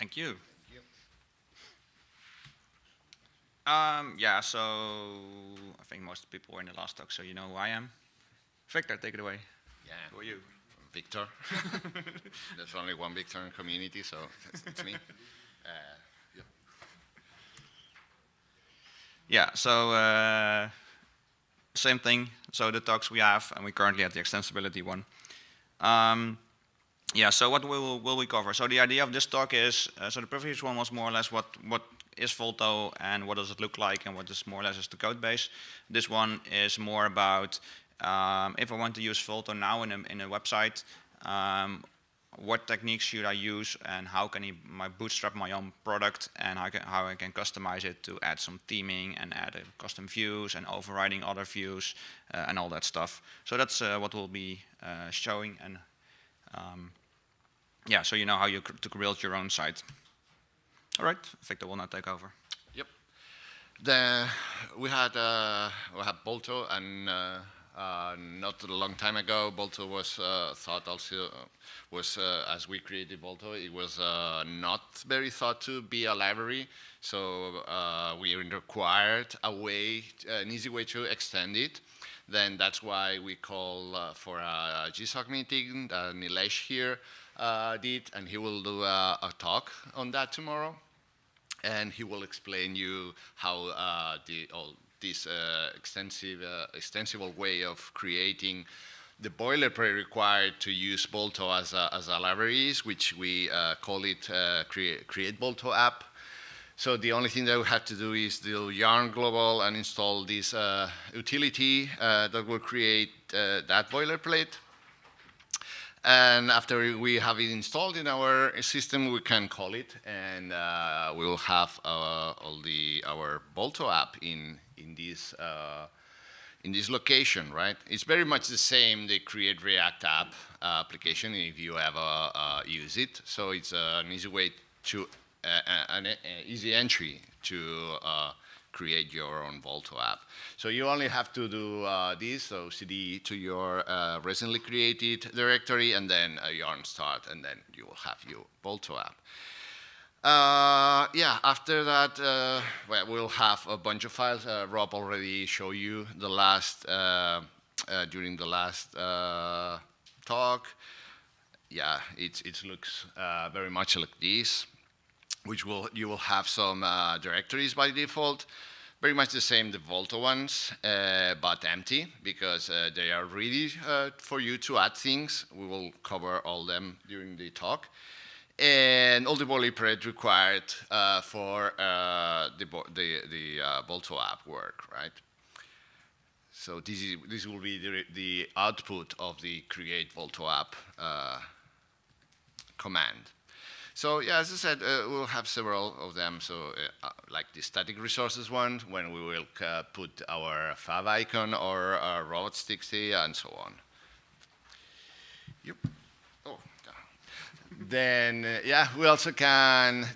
Thank you. Thank you. Yeah, so I think most people were in the last talk, so you know who I am. Victor, take it away. Yeah, Who are you? Victor. There's only one Victor in community, so it's me. Yeah. Yeah, so same thing. So the talks we have, and we currently have the extensibility one. Yeah, so what will we cover? So the idea of this talk is, so the previous one was more or less what is Volto and what does it look like and what is more or less is the code base. This one is more about if I want to use Volto now in a website, what techniques should I use and how can I bootstrap my own product and how I can customize it to add some theming and add custom views and overriding other views and all that stuff. So that's what we'll be showing, and yeah, so you know how to build your own site. All right, Victor will now take over. Yep. We had Balto, and not a long time ago, Balto was thought also was as we created Balto, it was not very thought to be a library. So we required an easy way to extend it. Then that's why we call for a GSOC meeting that Nilesh here did, and he will do a talk on that tomorrow. And he will explain you how this extensible way of creating the boilerplate required to use Balto as a library is, which we call it create Balto app. So the only thing that we have to do is do yarn global and install this utility that will create that boilerplate. And after we have it installed in our system, we can call it, and we will have our Balto app in this location, right? It's very much the same, the Create React app application, if you ever use it. So it's an easy way to an easy entry to create your own Volto app. So you only have to do this, so cd to your recently created directory, and then yarn start, and then you will have your Volto app. Yeah, after that, well, we'll have a bunch of files. Rob already showed you the last, during the last talk. Yeah, it looks very much like this, which you will have some directories by default, very much the same, the Volto ones, but empty, because they are ready for you to add things. We will cover all them during the talk. And all the boilerplate required for the Volto app work, right? So this will be the output of the create Volto app command. So yeah, as I said, we'll have several of them. So like the static resources one, when we will put our fav icon or robots.txt and so on. Yep. Oh. Then yeah, we also can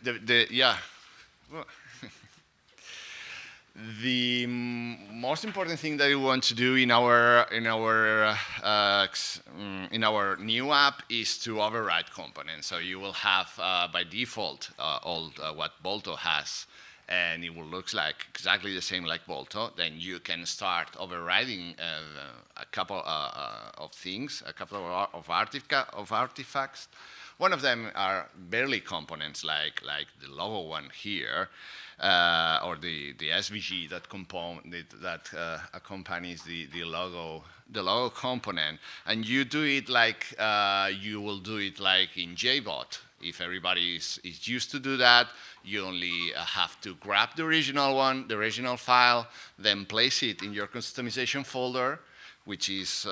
the most important thing that we want to do in our new app is to override components. So you will have by default all what Balto has, and it will look like exactly the same like Balto. Then you can start overriding a couple of things, a couple of artifacts. One of them are barely components, like the logo one here. Or the SVG that accompanies the logo component, and you do it like you will do it like in JBot. If everybody is used to do that, you only have to grab the original one, the original file, then place it in your customization folder, which is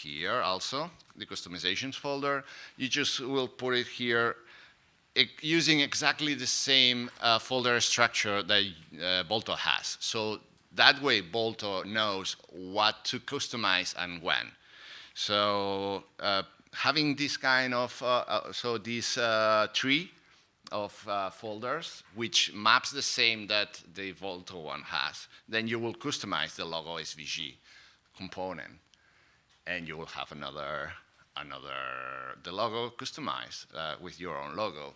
here also, the customizations folder. You just will put it here using exactly the same folder structure that Balto has. So that way Balto knows what to customize and when. So having this kind of, this tree of folders, which maps the same that the Volto one has, then you will customize the logo SVG component, and you will have the logo customized with your own logo.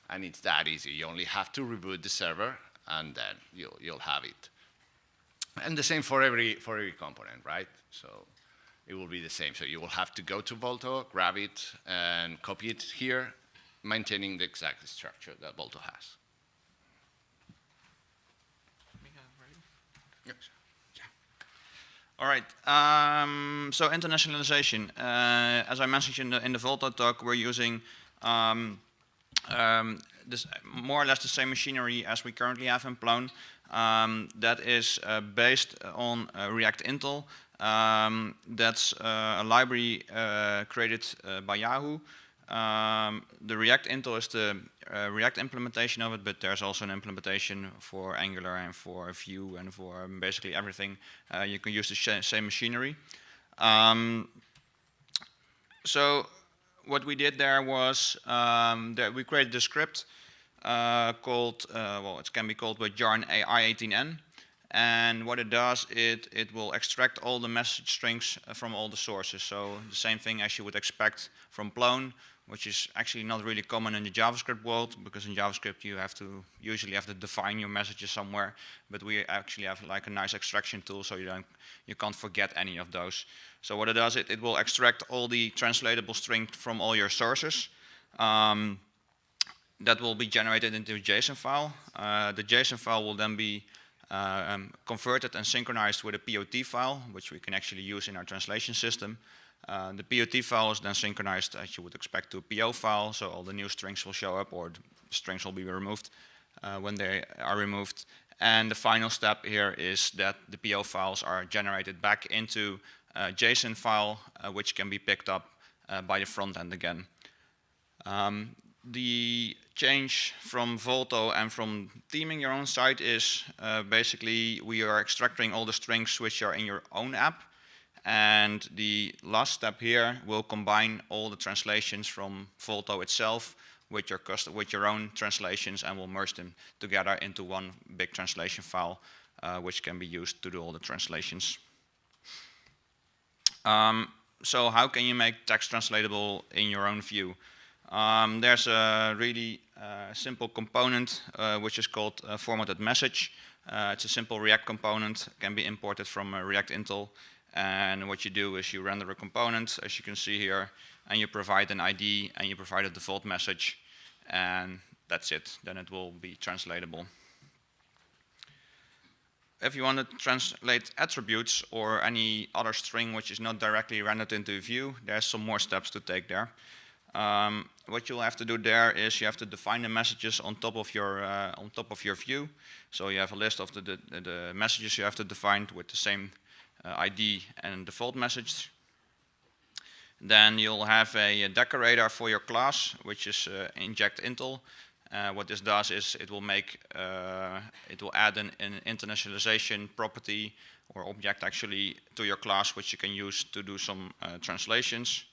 And it's that easy. You only have to reboot the server, and then you'll have it. And the same for every component, right? So it will be the same. So you will have to go to Volto, grab it, and copy it here, maintaining the exact structure that Volto has. Yes. All right. So internationalization. As I mentioned in the Volto talk, we're using this more or less the same machinery as we currently have in Plone. That is based on React Intel. That's a library created by Yahoo. The React Intel is the React implementation of it, but there's also an implementation for Angular and for Vue and for basically everything. You can use the same machinery. So what we did there was that we created a script called, well, it can be called with yarn i18n. And what it does, it will extract all the message strings from all the sources. So the same thing as you would expect from Plone, which is actually not really common in the JavaScript world, because in JavaScript you usually have to define your messages somewhere. But we actually have like a nice extraction tool, so you can't forget any of those. So what it does, it will extract all the translatable string from all your sources. That will be generated into a JSON file. The JSON file will then be converted and synchronized with a POT file, which we can actually use in our translation system. The POT file is then synchronized, as you would expect, to a PO file, so all the new strings will show up, or the strings will be removed when they are removed. And the final step here is that the PO files are generated back into a JSON file, which can be picked up by the front end again. The change from Volto and from theming your own site is basically we are extracting all the strings which are in your own app. And the last step here will combine all the translations from Volto itself with your own translations, and will merge them together into one big translation file, which can be used to do all the translations. So how can you make text translatable in your own view? There's a really simple component which is called formatted message. It's a simple React component, can be imported from React Intel. And what you do is you render a component, as you can see here, and you provide an ID, and you provide a default message, and that's it. Then it will be translatable. If you want to translate attributes or any other string which is not directly rendered into a view, there's some more steps to take there. What you'll have to do there is you have to define the messages on top of your view. So you have a list of the messages you have to define with the same ID and default message. Then you'll have a decorator for your class, which is inject Intel. What this does is it will add an internationalization property or object actually to your class, which you can use to do some translations.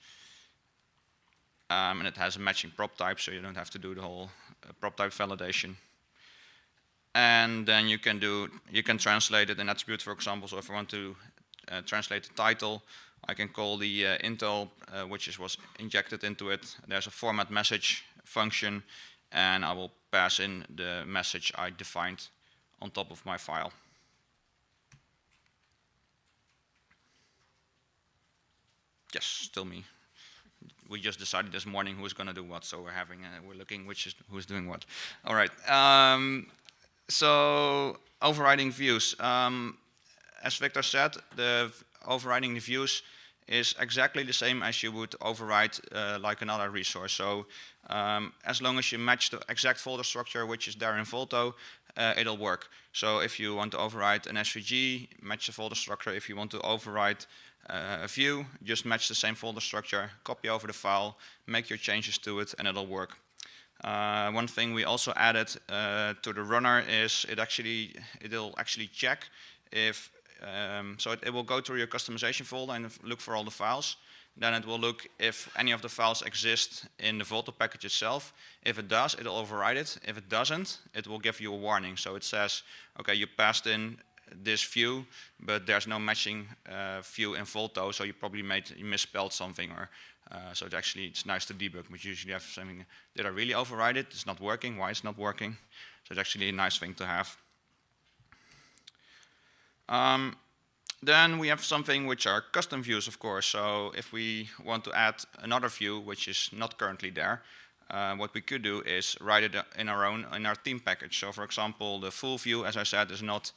And it has a matching prop type, so you don't have to do the whole prop type validation. And then you can translate it in attribute, for example. So if I want to translate the title, I can call the Intel, which was injected into it. There's a format message function, and I will pass in the message I defined on top of my file. Yes, still me. We just decided this morning who's going to do what, so we're looking who's doing what. All right. So overriding views. As Victor said, the overriding the views is exactly the same as you would override like another resource. So as long as you match the exact folder structure which is there in Volto, it'll work. So if you want to override an SVG, match the folder structure. If you want to override a view, just match the same folder structure, copy over the file, make your changes to it, and it'll work. One thing we also added to the runner is it'll actually check if so it will go through your customization folder and look for all the files. Then it will look if any of the files exist in the Volto package itself. If it does, it'll override it. If it doesn't, it will give you a warning. So it says, okay, you passed in this view, but there's no matching view in Volto, so you probably you misspelled something, or so it's nice to debug, but usually you have something, did I really override it? It's not working, why it's not working? So it's actually a nice thing to have. Then we have something which are custom views, of course. So if we want to add another view which is not currently there, what we could do is write it in our theme package. So for example, the full view, as I said, is not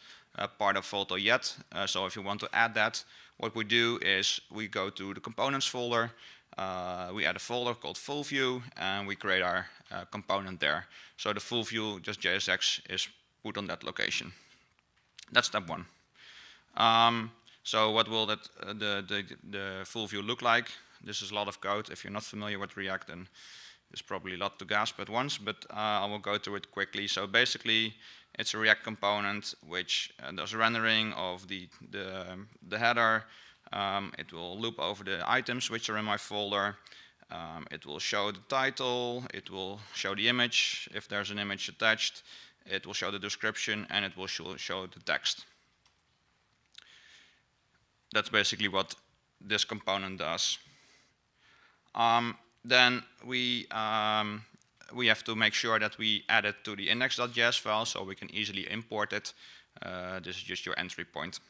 part of Volto yet. So if you want to add that, what we do is we go to the components folder, we add a folder called full view, and we create our component there. So the full view, just JSX, is put on that location. That's step one. So what will the full view look like? This is a lot of code. If you're not familiar with React, then there's probably a lot to grasp at once, but I will go through it quickly. So basically, it's a React component which does rendering of the header. It will loop over the items which are in my folder. It will show the title. It will show the image if there's an image attached. It will show the description, and it will show the text. That's basically what this component does. Then we have to make sure that we add it to the index.js file so we can easily import it. This is just your entry point.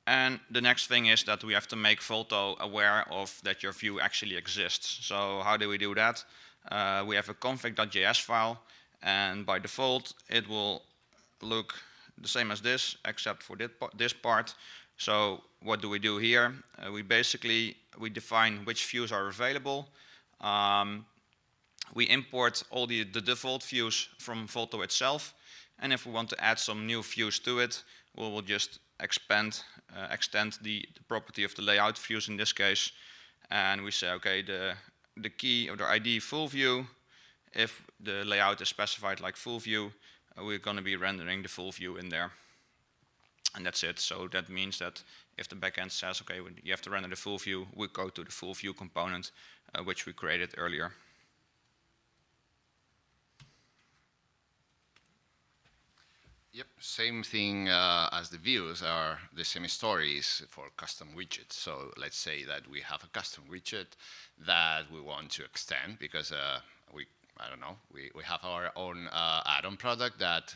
And the next thing is that we have to make Volto aware of that your view actually exists. So how do we do that? We have a config.js file, and by default it will look the same as this, except for this part. So what do we do here? We define which views are available. We import all the default views from Volto itself, and if we want to add some new views to it, we will just extend the property of the layout views in this case, and we say, okay, the key or the ID full view, if the layout is specified like full view, we're going to be rendering the full view in there. And that's it. So that means that if the backend says, okay, you have to render the full view, we go to the full view component, which we created earlier. Yep, same thing as the views are the same stories for custom widgets. So let's say that we have a custom widget that we want to extend because we have our own add-on product that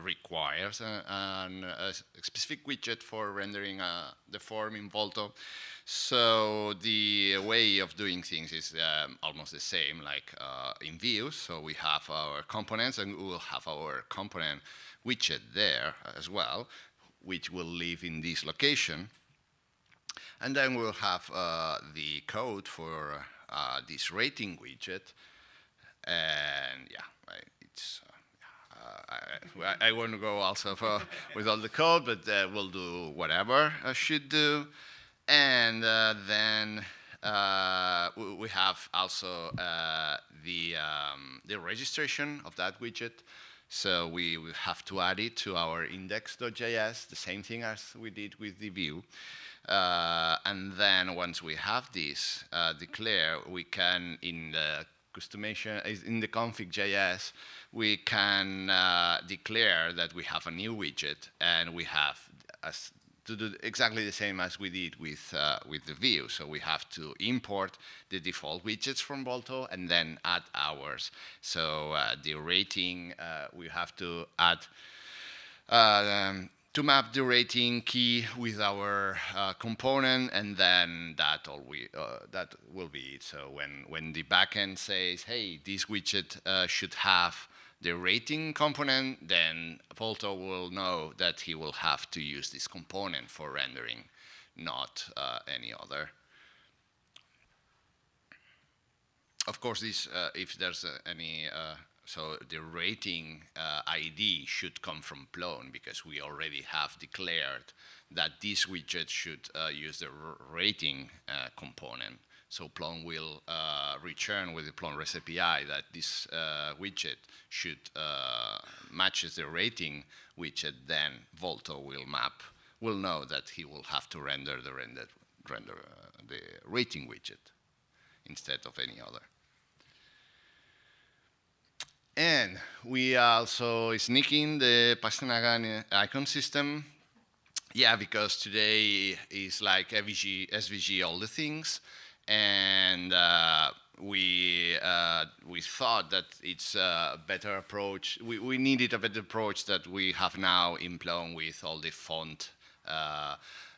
requires a specific widget for rendering the form in Volto. So the way of doing things is almost the same like in views. So we have our components, and we will have our component widget there as well, which will live in this location. And then we'll have the code for this rating widget. And yeah, it's I won't go also with all the code, but we'll do whatever I should do. And then we have also the registration of that widget. So we will have to add it to our index.js, the same thing as we did with the view. And then once we have this declare, we can, in the customization, in the config.js, we can declare that we have a new widget, and we have to do exactly the same as we did with the view. So we have to import the default widgets from Balto and then add ours. So the rating, we have to add to map the rating key with our component, and then that will be it. So when the backend says, hey, this widget should have the rating component, then Volto will know that he will have to use this component for rendering, not any other. Of course, this if there's any, so the rating ID should come from Plone, because we already have declared that this widget should use the rating component. So Plone will return with the Plone-React API that this widget should matches the rating widget. Then Volto will know that he will have to render the rating widget instead of any other. And we also sneaking the Pastanaga icon system. Yeah, because today is like SVG, all the things, and we thought that it's a better approach. We needed a better approach that we have now in Plone with all the font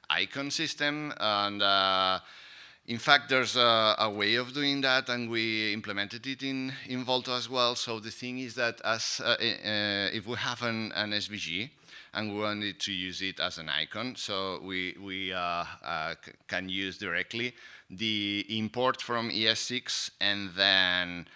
icon system, and in fact, there's a way of doing that, and we implemented it in Volto as well. So the thing is that as if we have an SVG and we wanted to use it as an icon, so we can use directly the import from ES6, and then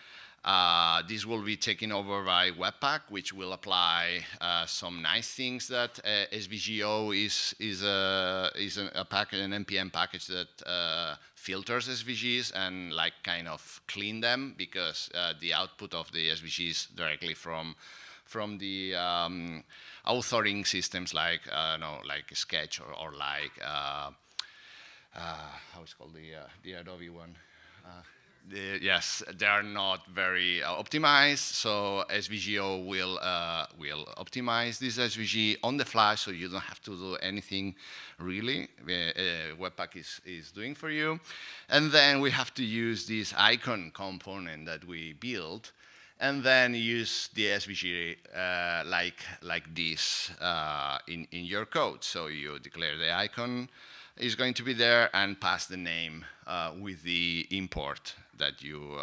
this will be taken over by Webpack, which will apply some nice things that SVGO is a package, an NPM package that filters SVGs and like kind of clean them, because the output of the SVGs directly from the authoring systems like like Sketch or like how it's called, the Adobe one. Yes, they are not very optimized, so SVGO will optimize this SVG on the fly, so you don't have to do anything really. Webpack is doing for you. And then we have to use this icon component that we built, and then use the SVG like this in your code. So you declare the icon is going to be there and pass the name with the import that you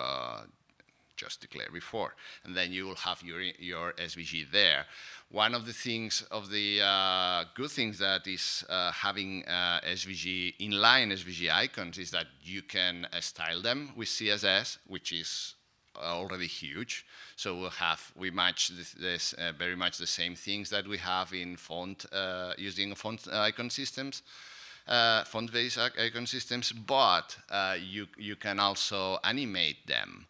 just declared before. And then you will have your SVG there. One of the things, good things that is having SVG, inline SVG icons, is that you can style them with CSS, which is already huge. So we match this very much the same things that we have in font, using font icon systems. Font-based icon systems, but you can also animate them.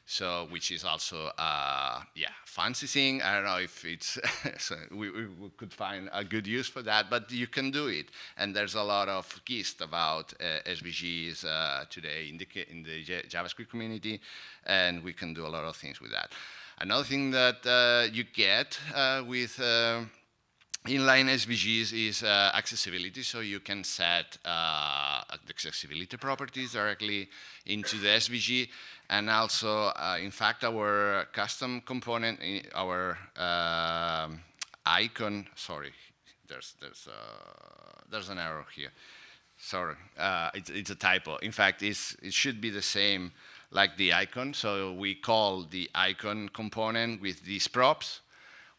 So, which is also fancy thing. I don't know if it's so we could find a good use for that, but you can do it. And there's a lot of gist about SVGs today in the JavaScript community, and we can do a lot of things with that. Another thing that you get with inline SVGs is accessibility, so you can set the accessibility properties directly into the SVG, and also, in fact, our custom component, our icon. Sorry, there's an error here. Sorry, it's a typo. In fact, it should be the same like the icon. So we call the icon component with these props.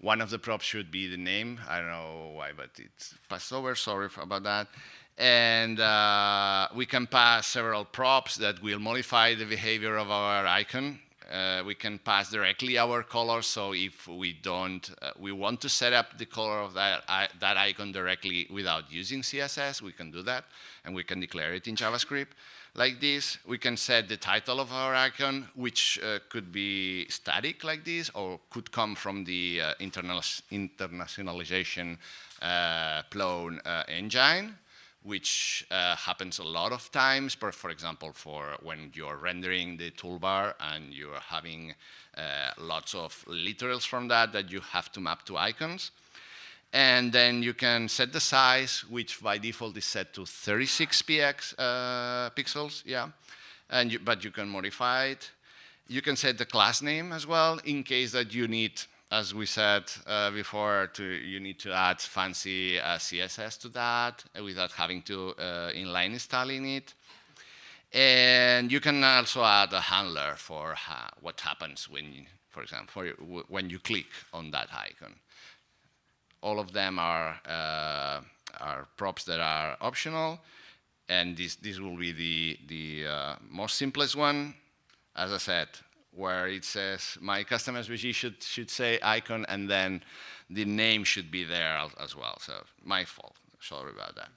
One of the props should be the name. I don't know why, but it's passed over. Sorry about that. And we can pass several props that will modify the behavior of our icon. We can pass directly our color. So if we we want to set up the color of that icon directly without using CSS, we can do that, and we can declare it in JavaScript. Like this, we can set the title of our icon, which could be static like this, or could come from the internationalization Plone engine, which happens a lot of times. For example, for when you're rendering the toolbar and you're having lots of literals from that you have to map to icons. And then you can set the size, which by default is set to 36 pixels, yeah. But you can modify it. You can set the class name as well, in case that you need, as we said before, you need to add fancy CSS to that without having to inline installing it. And you can also add a handler for what happens when, for example, when you click on that icon. All of them are props that are optional, and this will be the most simplest one. As I said, where it says my custom SVG should say icon, and then the name should be there as well. So my fault. Sorry about that.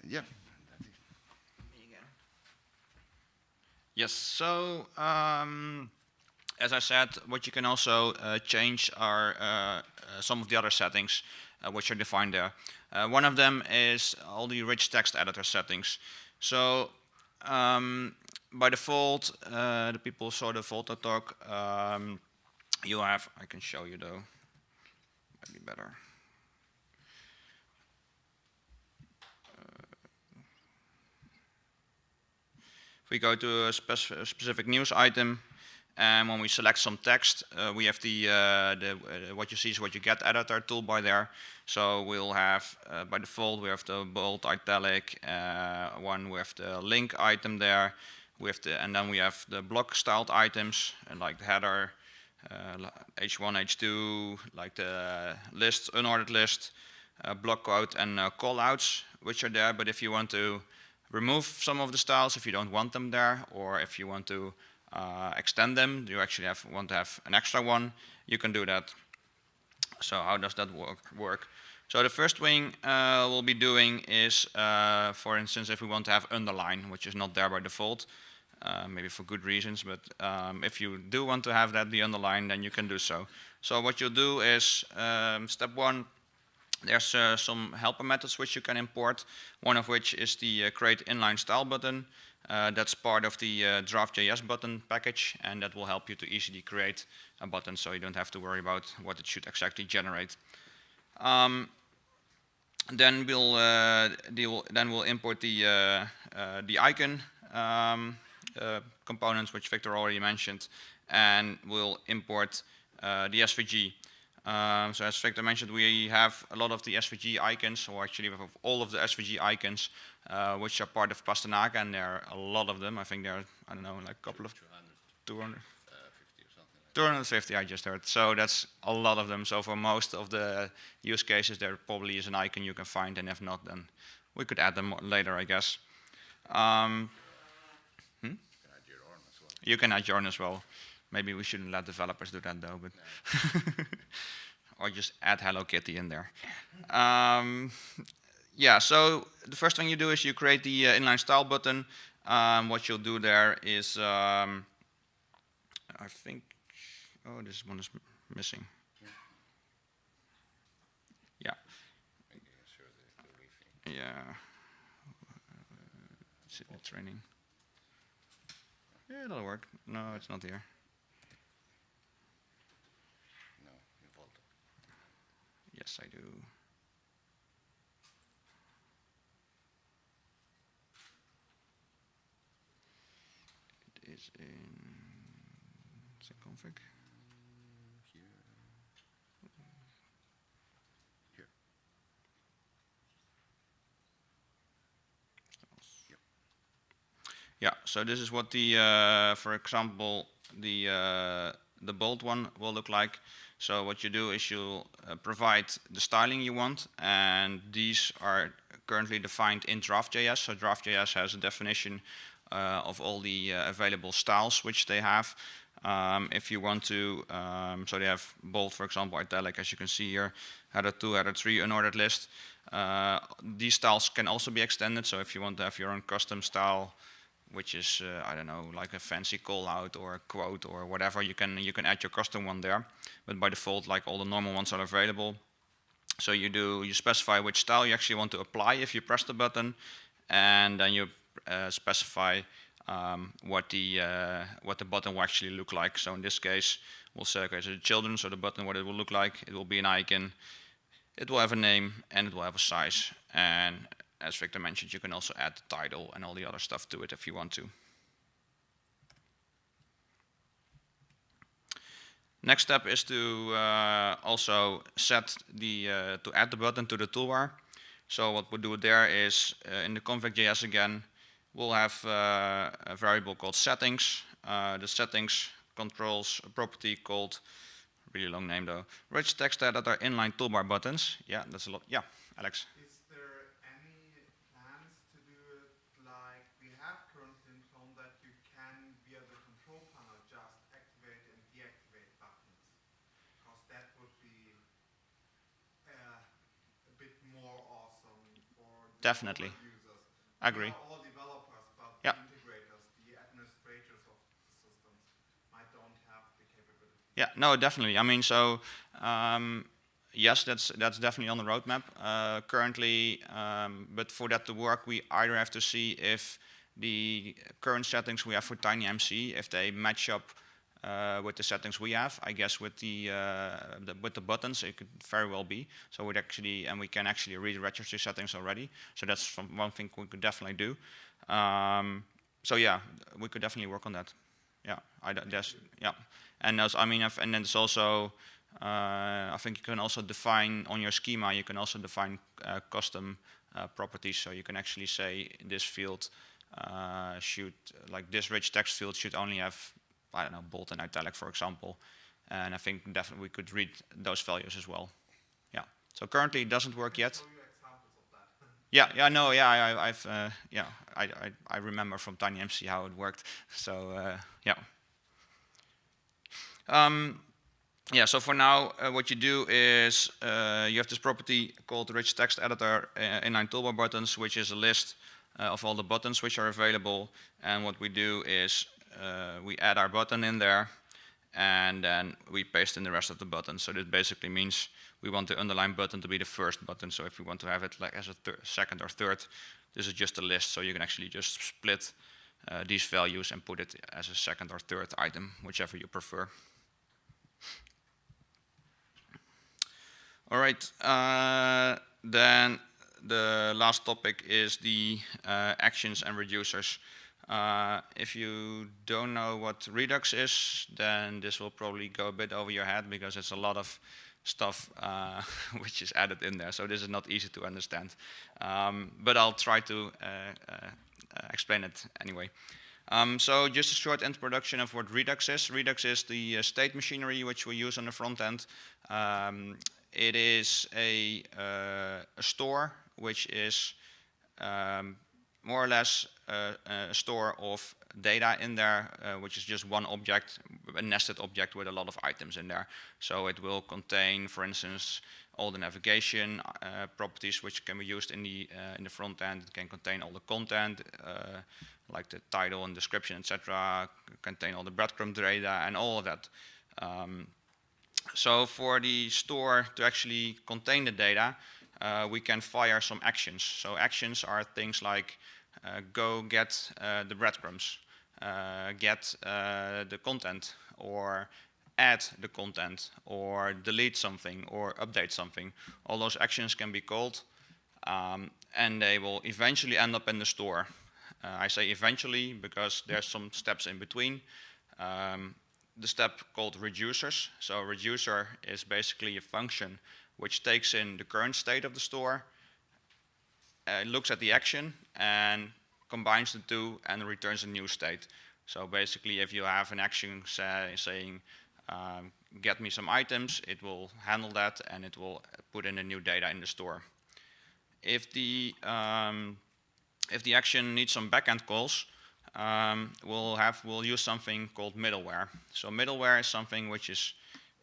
Yeah. Yes. So. As I said, what you can also change are some of the other settings which are defined there. One of them is all the rich text editor settings. So by default, the people saw the Volto talk. You have, I can show you though, might be better. If we go to a specific news item, and when we select some text, we have the what you see is what you get editor toolbar there. So we'll have, by default, we have the bold italic one with the link item there. And then we have the block styled items, and like the header, H1, H2, like the list, unordered list, block quote, and callouts, which are there. But if you want to remove some of the styles, if you don't want them there, or if you want to extend them, you actually want to have an extra one, you can do that. So how does that work? So the first thing we'll be doing is, for instance, if we want to have underline, which is not there by default, maybe for good reasons, but if you do want to have that, the underline, then you can do so. So what you'll do is, step one, there's some helper methods which you can import, one of which is the create inline style button. That's part of the draft.js button package, and that will help you to easily create a button, so you don't have to worry about what it should exactly generate. Then we'll import the icon components, which Victor already mentioned, and we'll import the SVG. So as Victor mentioned, we have a lot of the SVG icons, or actually we have all of the SVG icons, which are part of Pastanaga, and there are a lot of them. I think there are, I don't know, like a couple of 200. 250 I just heard. So that's a lot of them. So for most of the use cases, there probably is an icon you can find, and if not, then we could add them later, I guess. You can add your own as well. Maybe we shouldn't let developers do that though, but or just add Hello Kitty in there. Yeah, so the first thing you do is you create the inline style button. What you'll do there is, I think, oh, this one is missing. Yeah. Yeah. It's in the training. Yeah, that'll work. No, it's not here. No, in Volto. Yes, I do. It is in config. Here. Here. Yep. Yeah, so this is what the, for example, the bold one will look like. So what you do is you'll provide the styling you want, and these are currently defined in draft.js. So draft.js has a definition of all the available styles which they have. If you want to, so they have bold, for example, italic, as you can see here, header 2, header 3, unordered list. These styles can also be extended, so if you want to have your own custom style, which is, I don't know, like a fancy call out or a quote or whatever, you can add your custom one there. But by default, like all the normal ones are available. So you specify which style you actually want to apply if you press the button, and then you specify what the button will actually look like. So in this case, we'll say, okay, so the children, so the button, what it will look like, it will be an icon, it will have a name, and it will have a size. And as Victor mentioned, you can also add the title and all the other stuff to it if you want to. Next step is to also set to add the button to the toolbar. So what we'll do there is, in the config.js again, we'll have a variable called settings. The settings controls a property called, really long name though, rich text editor inline toolbar buttons. Yeah, that's a lot. Yeah, Alex. Is there any plans to do it like we have currently in Plone, that you can, via the control panel, just activate and deactivate buttons? Because that would be a bit more awesome for the Definitely. users. I agree. We are all developers, but Yeah. the integrators, the administrators of the systems, might don't have the capability. Yeah, no, definitely. I mean, so yes, that's definitely on the roadmap currently. But for that to work, we either have to see if the current settings we have for TinyMC, if they match up with the settings we have, I guess with the buttons, it could very well be. So we'd actually, and we can actually read registry settings already. So that's one thing we could definitely do. So yeah, we could definitely work on that. Yeah, yeah, and those, I mean, and then it's also, I think you can also define on your schema. You can also define custom properties. So you can actually say this field should, like this rich text field should only have, I don't know, bold and italic, for example. And I think definitely we could read those values as well. Yeah. So currently it doesn't work yet. Yeah, no, yeah, I remember from TinyMC how it worked. So yeah. Yeah. So for now, what you do is you have this property called rich text editor inline toolbar buttons, which is a list of all the buttons which are available. And what we do is we add our button in there, and then we paste in the rest of the buttons. So this basically means we want the underline button to be the first button. So if we want to have it like as a second or third, this is just a list. So you can actually just split these values and put it as a second or third item, whichever you prefer. All right, then the last topic is the actions and reducers. If you don't know what Redux is, then this will probably go a bit over your head because it's a lot of stuff which is added in there. So this is not easy to understand, but I'll try to explain it anyway. So just a short introduction of what Redux is. Redux is the state machinery which we use on the front end. It is a store which is more or less a store of data in there, which is just one object, a nested object with a lot of items in there. So it will contain, for instance, all the navigation properties which can be used in the front end. It can contain all the content, like the title and description, etc. Contain all the breadcrumb data and all of that. So for the store to actually contain the data, we can fire some actions. So actions are things like go get the breadcrumbs, get the content, or add the content, or delete something, or update something. All those actions can be called, and they will eventually end up in the store. I say eventually because there's some steps in between. The step called reducers. So a reducer is basically a function which takes in the current state of the store, looks at the action and combines the two and returns a new state. So basically if you have an action saying get me some items, it will handle that and it will put in the new data in the store. If the action needs some backend calls, we'll use something called middleware. So middleware is something which is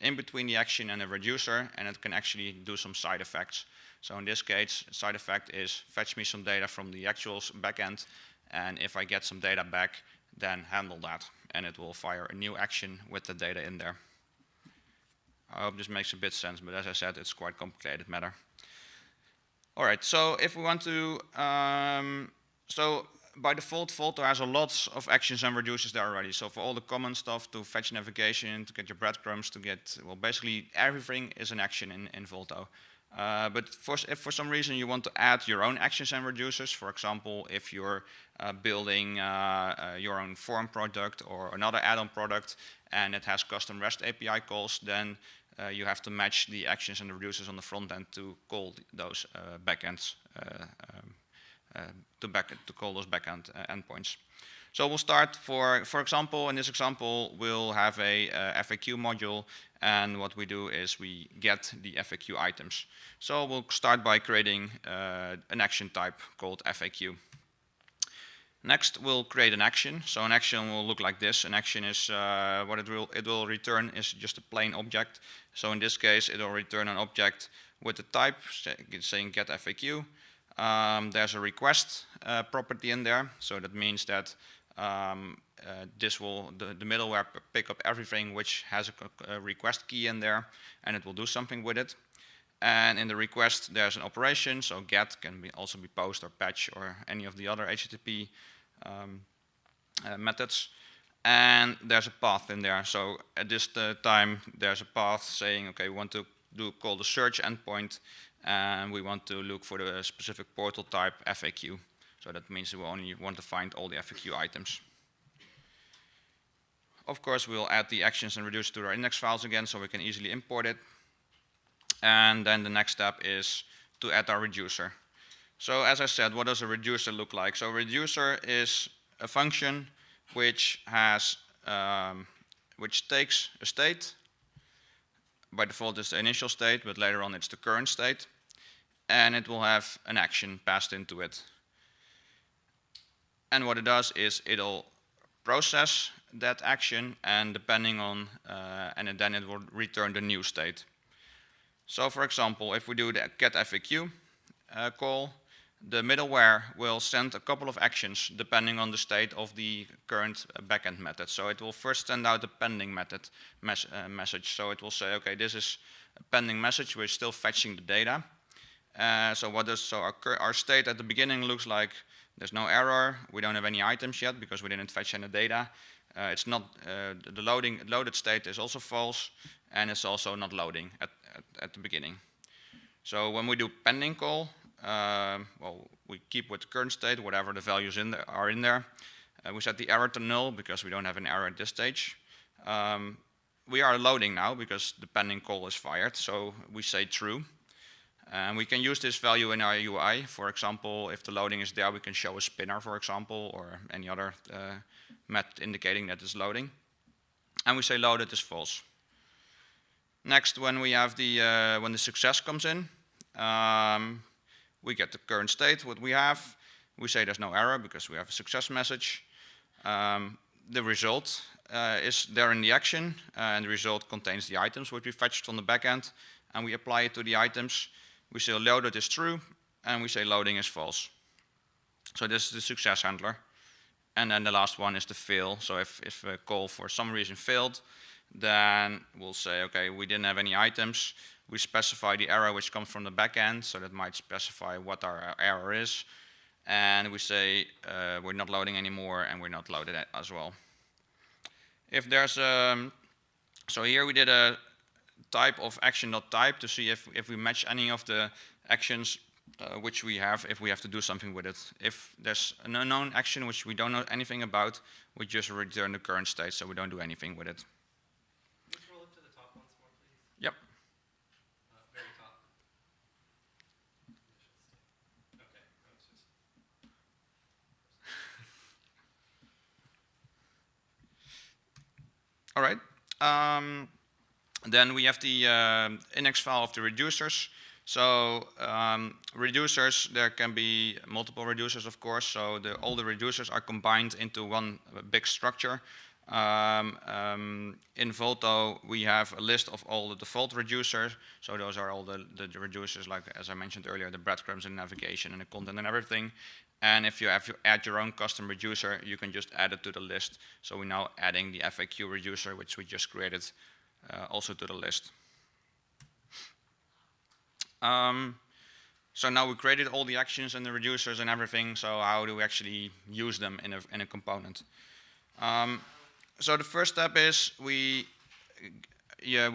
in between the action and the reducer, and it can actually do some side effects. So in this case, side effect is fetch me some data from the actual backend, and if I get some data back, then handle that, and it will fire a new action with the data in there. I hope this makes a bit sense, but as I said, it's quite complicated matter. All right, so if we want to, so by default, Volto has a lot of actions and reducers there already. So for all the common stuff, to fetch navigation, to get your breadcrumbs, to get, well, basically everything is an action in Volto. But if for some reason you want to add your own actions and reducers, for example, if you're building your own form product or another add-on product and it has custom REST API calls, then you have to match the actions and the reducers on the front end to call those backends. To call those backend endpoints. So we'll start, for example, in this example, we'll have a FAQ module, and what we do is we get the FAQ items. So we'll start by creating an action type called FAQ. Next, we'll create an action. So an action will look like this. An action is what it will return is just a plain object. So in this case, it will return an object with the type saying get FAQ. There's a request property in there, so that means that this will the middleware pick up everything which has a request key in there, and it will do something with it. And in the request, there's an operation. So get can also be post or patch or any of the other HTTP methods. And there's a path in there. So at this time, there's a path saying, okay, we want to call the search endpoint, and we want to look for the specific portal type FAQ. So that means we only want to find all the FAQ items. Of course, we'll add the actions and reduce to our index files again, so we can easily import it. And then the next step is to add our reducer. So as I said, what does a reducer look like? So a reducer is a function which has which takes a state. By default, it's the initial state, but later on it's the current state, and it will have an action passed into it. And what it does is it'll process that action, and depending on, and then it will return the new state. So, for example, if we do the get FAQ call, the middleware will send a couple of actions depending on the state of the current backend method. So it will first send out a pending method message. So it will say, okay, this is a pending message. We're still fetching the data. So our state at the beginning looks like there's no error. We don't have any items yet because we didn't fetch any data. It's not the loaded state is also false, and it's also not loading at the beginning. So when we do pending call, well, we keep with the current state, whatever the values are in there. We set the error to null because we don't have an error at this stage. We are loading now because the pending call is fired, so we say true. And we can use this value in our UI. For example, if the loading is there, we can show a spinner, for example, or any other method indicating that it's loading. And we say loaded is false. Next, when we have when the success comes in, we get the current state, what we have. We say there's no error because we have a success message. The result is there in the action, and the result contains the items which we fetched from the backend, and we apply it to the items. We say loaded is true, and we say loading is false. So this is the success handler. And then the last one is the fail. So if a call for some reason failed, then we'll say, okay, we didn't have any items. We specify the error which comes from the backend, so that might specify what our error is. And we say we're not loading anymore, and we're not loaded as well. If there's so here we did a type of action.type to see if we match any of the actions which we have, if we have to do something with it. If there's an unknown action which we don't know anything about, we just return the current state, so we don't do anything with it. Can you scroll up to the top once more, please? Yep. Very top. Okay. All right. Then we have the index file of the reducers. So reducers, there can be multiple reducers, of course. So all the reducers are combined into one big structure. In Volto, we have a list of all the default reducers. So those are all the reducers, like as I mentioned earlier, the breadcrumbs and navigation and the content and everything. And if you have to add your own custom reducer, you can just add it to the list. So we're now adding the FAQ reducer, which we just created, also to the list. So now we created all the actions and the reducers and everything. So how do we actually use them in a component? So the first step is we're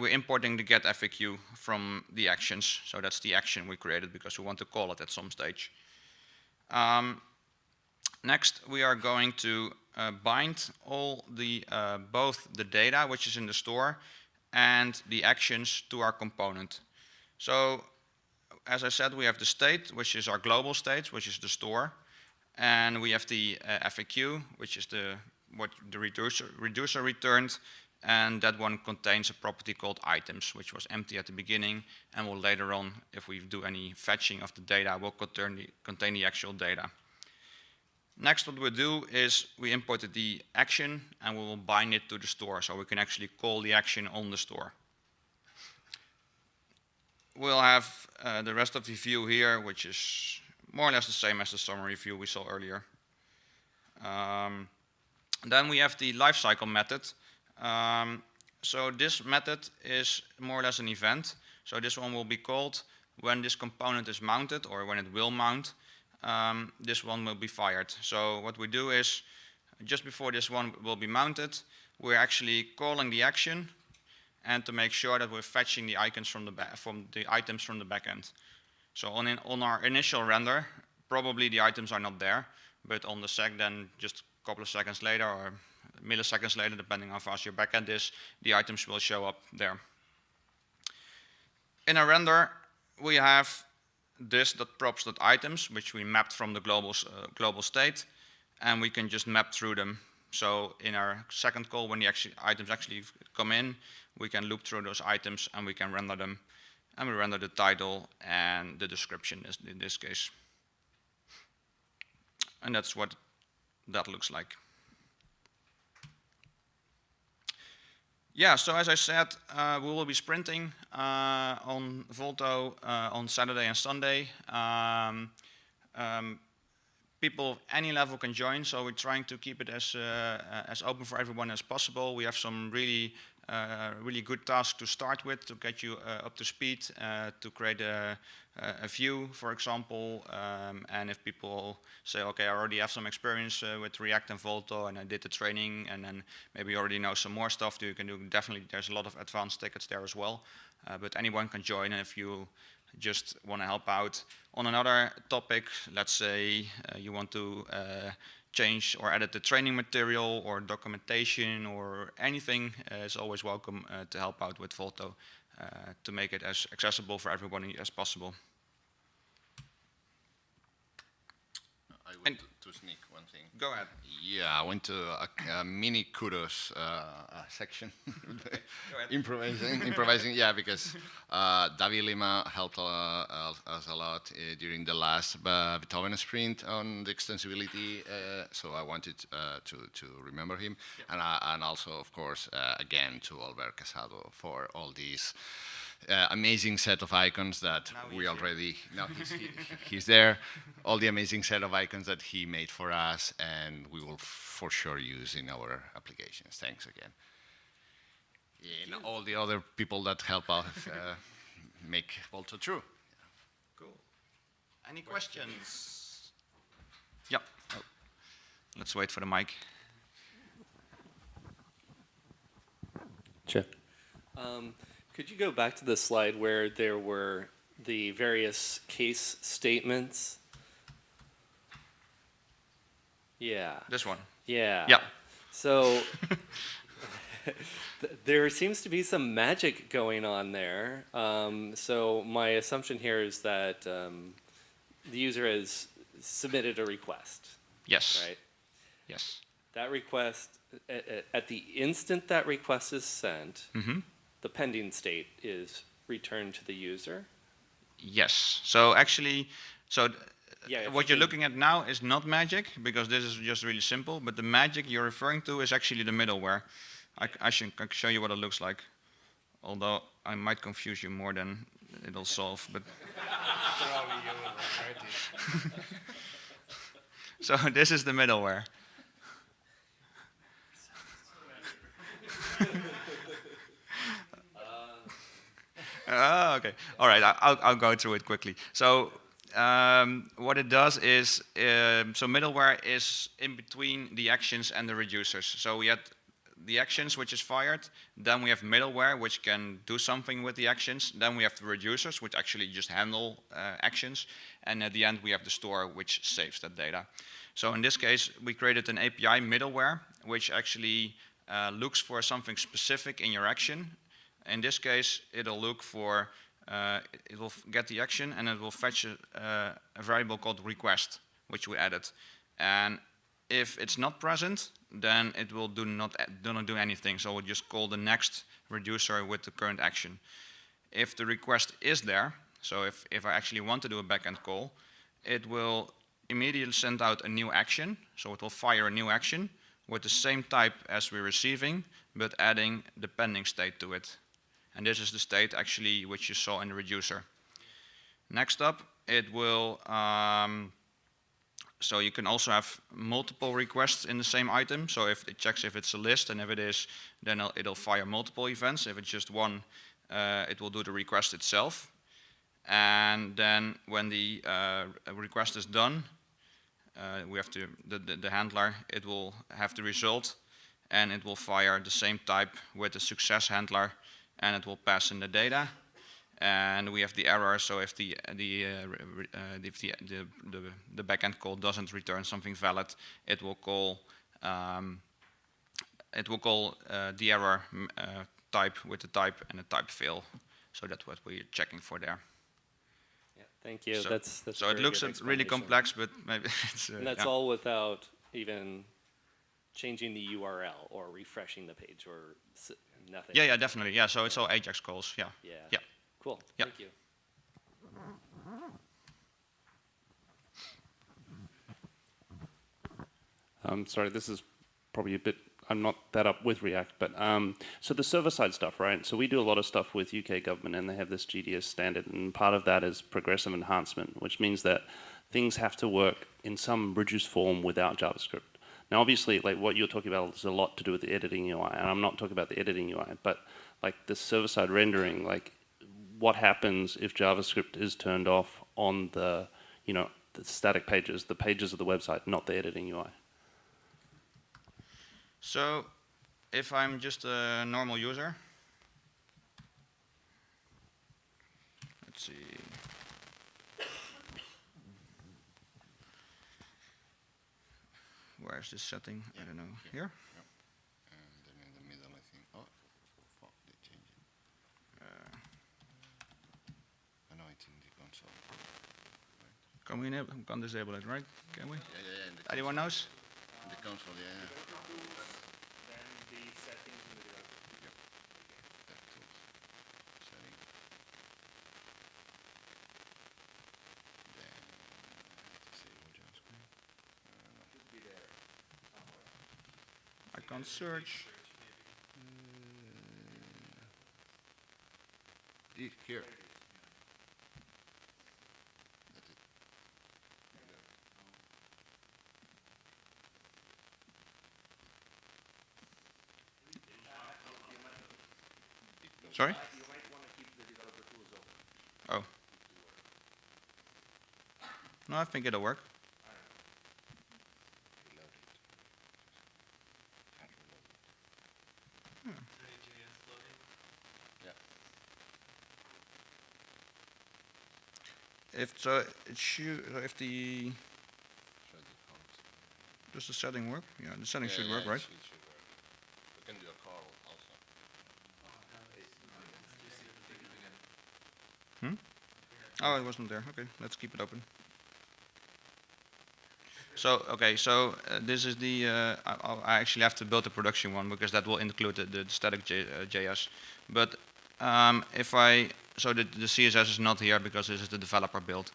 importing the get FAQ from the actions. So that's the action we created because we want to call it at some stage. Next, we are going to bind all the both the data which is in the store and the actions to our component. So as I said, we have the state, which is our global state, which is the store, and we have the FAQ, which is what the reducer returned, and that one contains a property called items, which was empty at the beginning, and will later on, if we do any fetching of the data, will contain the actual data. Next, what we'll do is we imported the action, and we will bind it to the store, so we can actually call the action on the store. We'll have the rest of the view here, which is more or less the same as the summary view we saw earlier. Then we have the lifecycle method. So this method is more or less an event. So this one will be called when this component is mounted or when it will mount. this one will be fired. So what we do is, just before this one will be mounted, we're actually calling the action, and to make sure that we're fetching the icons from the items from the backend. So on our initial render, probably the items are not there, but on the sec, then just a couple of seconds later or milliseconds later, depending how fast your backend is, the items will show up there. In our render, we have this.props.items, which we mapped from the global state, and we can just map through them. So in our second call, when the items actually come in, we can loop through those items and we can render them. And we render the title and the description in this case. And that's what that looks like. Yeah, so as I said, we will be sprinting on Volto on Saturday and Sunday. People of any level can join, so we're trying to keep it as open for everyone as possible. We have some really good tasks to start with to get you up to speed, to create a view, for example. And if people say, okay, I already have some experience with React and Volto, and I did the training, and then maybe you already know some more stuff that you can do. Definitely, there's a lot of advanced tickets there as well. But anyone can join, and if you just want to help out on another topic, let's say you want to change or edit the training material or documentation or anything, is always welcome to help out with Volto to make it as accessible for everybody as possible. I want to sneak one thing. Go ahead. Yeah, I went to a mini kudos section. improvising, yeah, because David Lima helped us a lot during the last Beethoven sprint on the extensibility, so I wanted to remember him, yeah. And also, of course, again, to Albert Casado for all these amazing set of icons that we already, now he's there, all the amazing set of icons that he made for us, and we will for sure use in our applications. Thanks again. And all the other people that help us make Balto true. Cool. Any questions? Yeah. Oh. Let's wait for the mic. Sure. Could you go back to the slide where there were the various case statements? Yeah. This one. Yeah. Yeah. So there seems to be some magic going on there. So my assumption here is that the user has submitted a request. Yes. Right? Yes. That request, at the instant that request is sent, the pending state is returned to the user? Yes. So actually, yeah, what you're looking at now is not magic, because this is just really simple, but the magic you're referring to is actually the middleware. I can show you what it looks like, although I might confuse you more than it'll solve. But so this is the middleware. Oh, okay. All right. I'll go through it quickly. So what it does is, so middleware is in between the actions and the reducers. So we had the actions, which is fired. Then we have middleware, which can do something with the actions. Then we have the reducers, which actually just handle actions. And at the end, we have the store, which saves that data. So in this case, we created an API middleware, which actually looks for something specific in your action. In this case, it'll look for, it will get the action, and it will fetch a variable called request, which we added. And if it's not present, then it will do not do anything. So we'll just call the next reducer with the current action. If the request is there, so if I actually want to do a backend call, it will immediately send out a new action. So it will fire a new action with the same type as we're receiving, but adding the pending state to it. And this is the state actually which you saw in the reducer. Next up, it will, so you can also have multiple requests in the same item. So if it checks if it's a list, and if it is, then it'll fire multiple events. If it's just one, it will do the request itself. And then when the request is done, we have to the handler. It will have the result, and it will fire the same type with the success handler, and it will pass in the data. And we have the error. So if the backend call doesn't return something valid, it will call the error type with the type and the type fail. So that's what we're checking for there. Yeah, thank you. So, That's so it looks really complex, but maybe it's and that's yeah. all without even changing the URL or refreshing the page or nothing. Yeah, definitely. Yeah, so it's all Ajax calls. Yeah. Yeah. Cool. Yeah. Thank you. Sorry, this is probably a bit, I'm not that up with React, but so the server-side stuff, right? So we do a lot of stuff with UK government, and they have this GDS standard, and part of that is progressive enhancement, which means that things have to work in some reduced form without JavaScript. Now, obviously, like what you're talking about is a lot to do with the editing UI, and I'm not talking about the editing UI, but like the server-side rendering, like what happens if JavaScript is turned off on the, the static pages, the pages of the website, not the editing UI? So if I'm just a normal user, let's see. Where's this setting? I don't know. Here? And then in the middle, I think, oh, fuck, they changed it. Oh, no, it's in the console. Can we can disable it, right? Can we? Yeah, in the Anyone knows? In the console, yeah. Then the settings in the That tools. Setting. Then, disable JavaScript. I can't search. Here. Sorry? Oh. No, I think it'll work. If so, it should. If the does the setting work? Yeah, the setting should work, right? It should work. We can do a call also. Oh, it wasn't there. Okay, let's keep it open. So, okay, so this is the, I actually have to build the production one because that will include the static JS. But if I, so the CSS is not here because this is the developer build.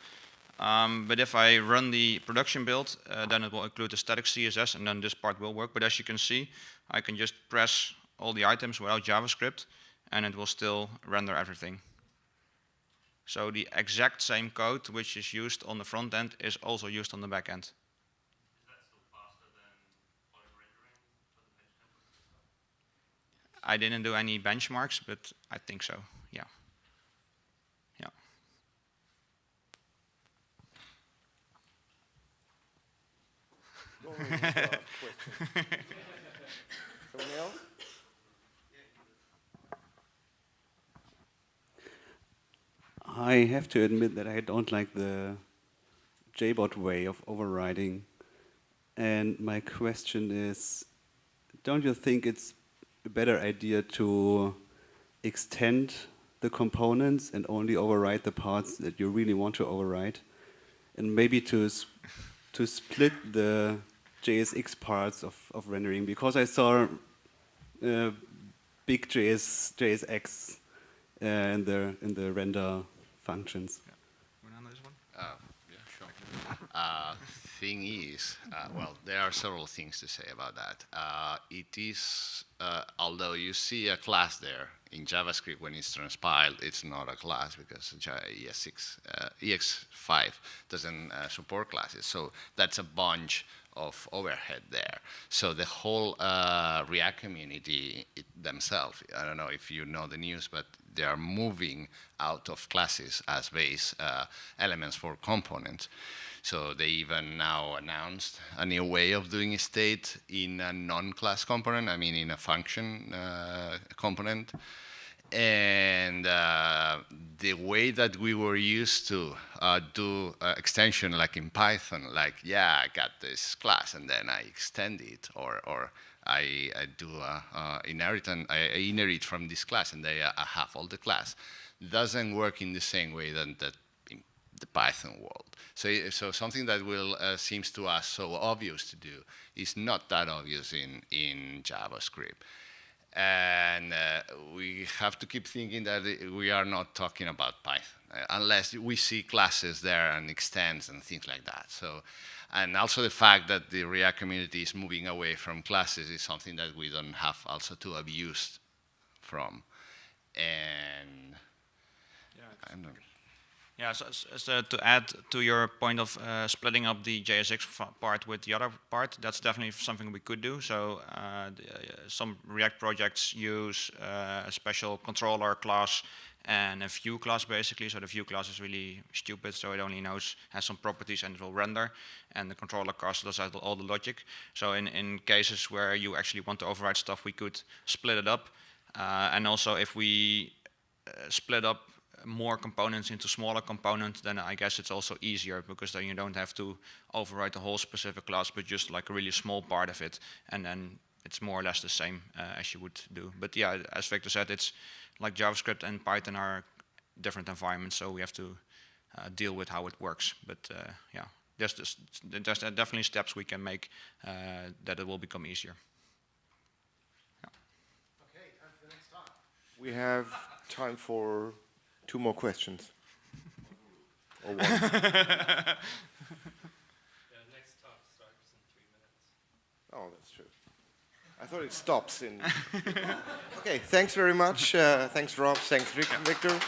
But if I run the production build, then it will include the static CSS and then this part will work. But as you can see, I can just press all the items without JavaScript and it will still render everything. So the exact same code which is used on the front end is also used on the back end. Is that still faster than Plone rendering for the page templates and stuff? I didn't do any benchmarks, but I think so, yeah. Yeah. Someone else? I have to admit that I don't like the JBot way of overriding. And my question is, don't you think it's a better idea to extend the components and only override the parts that you really want to override? And maybe to split the JSX parts of rendering, because I saw big JSX in the render functions. Yeah, sure. Thing is, well, there are several things to say about that. It is, although you see a class there in JavaScript when it's transpiled, it's not a class because EX5 doesn't support classes. So that's a bunch of overhead there. So the whole React community themselves, I don't know if you know the news, but they are moving out of classes as base elements for components. So they even now announced a new way of doing state in a non-class component, I mean in a function component. And the way that we were used to do extension like in Python, like, yeah, I got this class and then I extend it, or I do I inherit from this class and I have all the class, doesn't work in the same way that in the Python world. So something that will seems to us so obvious to do is not that obvious in JavaScript. And we have to keep thinking that we are not talking about Python, unless we see classes there and extends and things like that. So, and also the fact that the React community is moving away from classes is something that we don't have also to abuse from. And I don't know. Yeah, so to add to your point of splitting up the JSX part with the other part, that's definitely something we could do. So some React projects use a special controller class and a view class basically. So the view class is really stupid, so it only has some properties and it will render, and the controller class does all the logic. So in cases where you actually want to override stuff, we could split it up. And also if we split up more components into smaller components, then I guess it's also easier, because then you don't have to override the whole specific class, but just like a really small part of it, and then it's more or less the same as you would do. But yeah, as Victor said, it's like JavaScript and Python are different environments, so we have to deal with how it works. But yeah, there's definitely steps we can make that it will become easier. Yeah. Okay, and the next time. We have time for 2 more questions. Or 1. Yeah, next talk starts in 3 minutes. Oh, that's true. I thought it stops in... Okay, thanks very much. Thanks, Rob. Thanks, Victor.